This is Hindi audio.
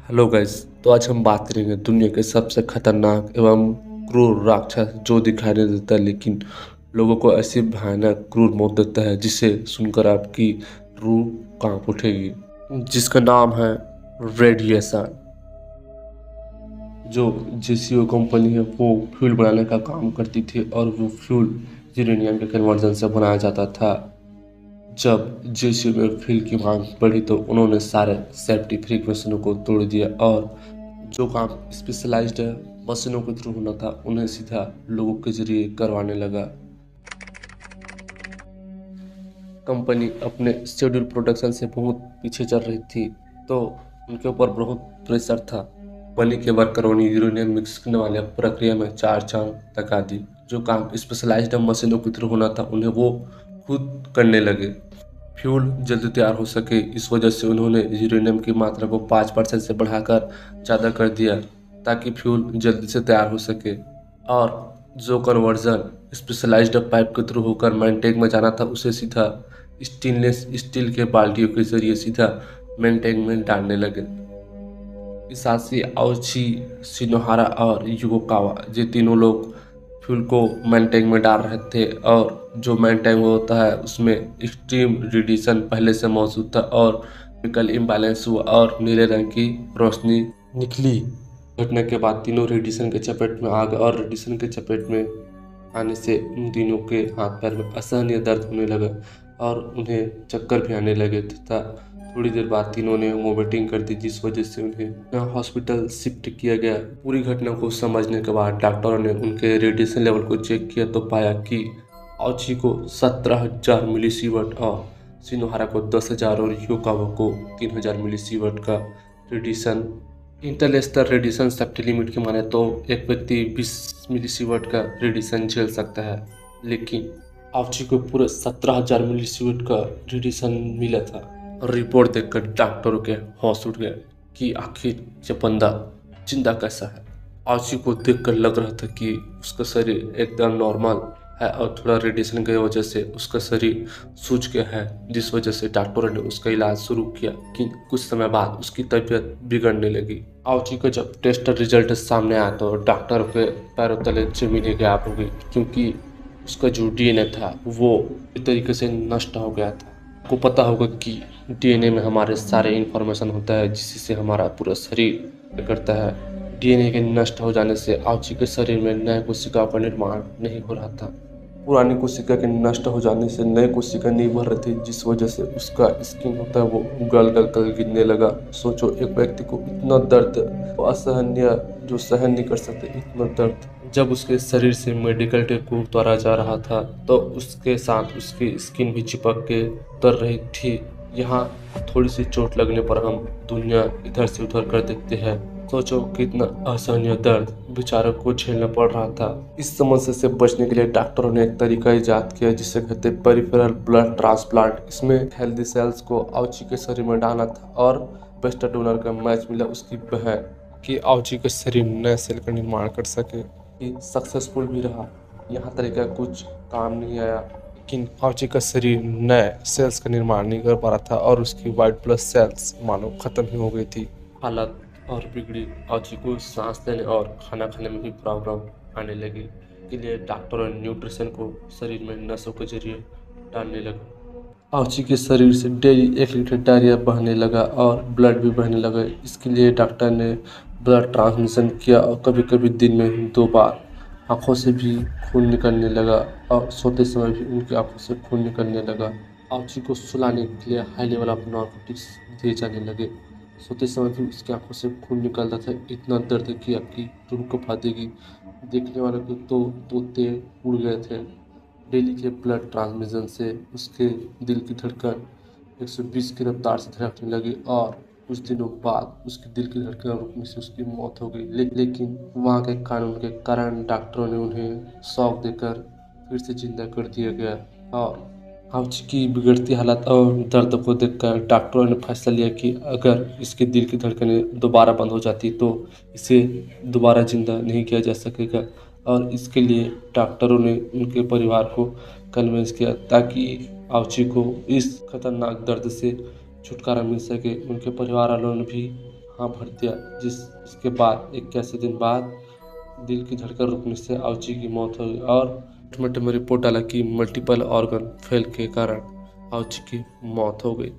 Hello guys. तो आज हम बात करेंगे दुनिया के सबसे खतरनाक एवं क्रूर राक्षस जो दिखाई नहीं देता लेकिन लोगों को ऐसी भयानक क्रूर मौत देता है जिसे सुनकर आपकी रूह कांप उठेगी, जिसका नाम है रेडिएशन। जो जेसीओ कंपनी है वो फ्यूल बनाने का काम करती थी और वो फ्यूल यूरेनियम के कन्वर्जन से बनाया जाता था। जब जेसीओ में फ्यूल की मांग बढ़ी तो उन्होंने सारे सेफ्टी फ्रीक मशीनों को तोड़ दिया और जो काम स्पेशलाइज्ड मशीनों के थ्रू होना था उन्हें सीधा लोगों के जरिए करवाने लगा। कंपनी अपने शेड्यूल प्रोडक्शन से बहुत पीछे चल रही थी तो उनके ऊपर बहुत प्रेशर था। कंपनी के वर्करों ने यूरेनियम मिक्स करने वाले प्रक्रिया में 4 चांद लगा दी। जो काम स्पेशलाइज्ड मशीनों के थ्रू होना था उन्हें वो खुद करने लगे। फ्यूल जल्दी तैयार हो सके इस वजह से उन्होंने यूरेनियम की मात्रा को 5% से बढ़ाकर ज़्यादा कर दिया ताकि फ्यूल जल्दी से तैयार हो सके। और जो कन्वर्जन स्पेशलाइज्ड पाइप के थ्रू होकर मेन टैंक में जाना था उसे सीधा स्टेनलेस स्टील के बाल्टियों के जरिए सीधा मेन टैंक में डालने लगे। इसाशी, आउची, शिनोहारा और युगोकावा ये तीनों लोग फ्यूल को मेन टैंक में डाल रहे थे और जो मेन टैंक होता है उसमें एक्सट्रीम रेडिएशन पहले से मौजूद था और केमिकल इम्बैलेंस हुआ और नीले रंग की रोशनी निकली। घटना के बाद तीनों रेडिएशन के चपेट में आ गए और रेडिएशन के चपेट में आने से उन तीनों के हाथ पैर में असहनीय दर्द होने लगा और उन्हें चक्कर भी आने लगे तथा थोड़ी देर बाद तीनों ने वोमिटिंग कर दी जिस वजह से उन्हें हॉस्पिटल शिफ्ट किया गया। पूरी घटना को समझने के बाद डॉक्टरों ने उनके रेडिएशन लेवल को चेक किया तो पाया कि आउची को 17,000 मिलीसीवर्ट और शिनोहारा को 10,000 और योकावा को 3,000 मिलीसीवर्ट का radiation. Interstellar radiation safety limit की माने तो एक व्यक्ति 20 मिलीसीवर्ट का रेडिएशन झेल सकता है, लेकिन आउची को पूरे 17,000 मिलीसीवर्ट का रेडिएशन मिला था। रिपोर्ट देखकर डॉक्टरों के होश उठ गए कि आखिर ये बंदा जिंदा कैसा है। आउची को देखकर लग रहा था कि उसका शरीर एकदम नॉर्मल है और थोड़ा रेडिएशन की वजह से उसका शरीर सूज गया है, जिस वजह से डॉक्टरों ने उसका इलाज शुरू किया कि कुछ समय बाद उसकी तबीयत बिगड़ने लगी। आउची का जब टेस्ट रिजल्ट सामने आया तो डॉक्टर के पैरों तले जमीन गायब हो गई क्योंकि उसका जो डीएनए था वो एक तरीके से नष्ट हो गया था। आपको पता होगा कि डीएनए में हमारे सारे इंफॉर्मेशन होता है जिससे हमारा पूरा शरीर करता है। डीएनए के नष्ट हो जाने से आउची के शरीर में नए कोशिका का निर्माण नहीं हो रहा था। पुरानी कोशिका के नष्ट हो जाने से नए कोशिका नहीं भर रही थी जिस वजह से उसका स्किन होता है वो गल गल कर गिरने लगा। सोचो एक व्यक्ति को इतना दर्द असहनीय जो सहन नहीं कर सकते इतना दर्द जब उसके शरीर से मेडिकल टेप को उतारा जा रहा था तो उसके साथ उसकी स्किन भी चिपक के उतर रही थी। यहाँ थोड़ी सी चोट लगने पर हम दुनिया इधर से उधर कर देते हैं। सोचो कितना असहनीय दर्द बेचारों को झेलना पड़ रहा था। इस समस्या से बचने के लिए डॉक्टरों ने एक तरीका इजाद किया जिसे कहते हैं पेरिफेरल ब्लड ट्रांसप्लांट। इसमें हेल्दी सेल्स को आउची के शरीर में डालना था और बेस्ट डोनर का मैच मिला उसकी बहन कि आउची के शरीर में नए सेल का निर्माण कर सके। ये सक्सेसफुल भी रहा। यहाँ तरीका कुछ काम नहीं आया लेकिन आउची का शरीर नए सेल्स का निर्माण नहीं कर पा रहा था और उसकी वाइट ब्लड सेल्स मानो खत्म ही हो गई थी। हालत और बिगड़ी। आउची को सांस लेने और खाना खाने में भी प्रॉब्लम आने लगी। के लिए डॉक्टरों ने न्यूट्रिशन को शरीर में नसों के जरिए डालने लगा। आउची के शरीर से डेली 1 लीटर डायरिया बहने लगा और ब्लड भी बहने लगा। इसके लिए डॉक्टर ने ब्लड ट्रांसमिशन किया और कभी कभी दिन में 2 बार आँखों से भी खून निकलने लगा और सोते समय भी उनकी आँखों से खून निकलने लगा। आउची को सुलाने के लिए हाई लेवल ऑफ नार्कोटिक्स दिए जाने लगे। सोते समय भी उसकी आंखों से खून निकलता था। इतना दर्द कि आपकी रूह कँपा देगी। देखने वालों के तो तोते उड़ गए थे। डेली के ब्लड ट्रांसमिशन से उसके दिल की धड़कन 120 की रफ्तार से धड़कने लगी और कुछ दिनों बाद उसकी दिल की धड़कन रुकने से उसकी मौत हो गई। लेकिन वहाँ के कानून के कारण डॉक्टरों ने उन्हें शॉक देकर फिर से जिंदा कर दिया गया और आउची की बिगड़ती हालत और दर्द को देखकर डॉक्टरों ने फैसला लिया कि अगर इसके दिल की धड़कनें दोबारा बंद हो जाती तो इसे दोबारा जिंदा नहीं किया जा सकेगा और इसके लिए डॉक्टरों ने उनके परिवार को कन्विंस किया ताकि आउची को इस खतरनाक दर्द से छुटकारा मिल सके। उनके परिवार वालों ने भी हाँ भर दिया। इसके बाद 81 दिन बाद दिल की धड़कन रुकने से आउची की मौत हो गई और पोस्टमार्टम में रिपोर्ट डाला कि मल्टीपल ऑर्गन फेल के कारण आउची की मौत हो गई।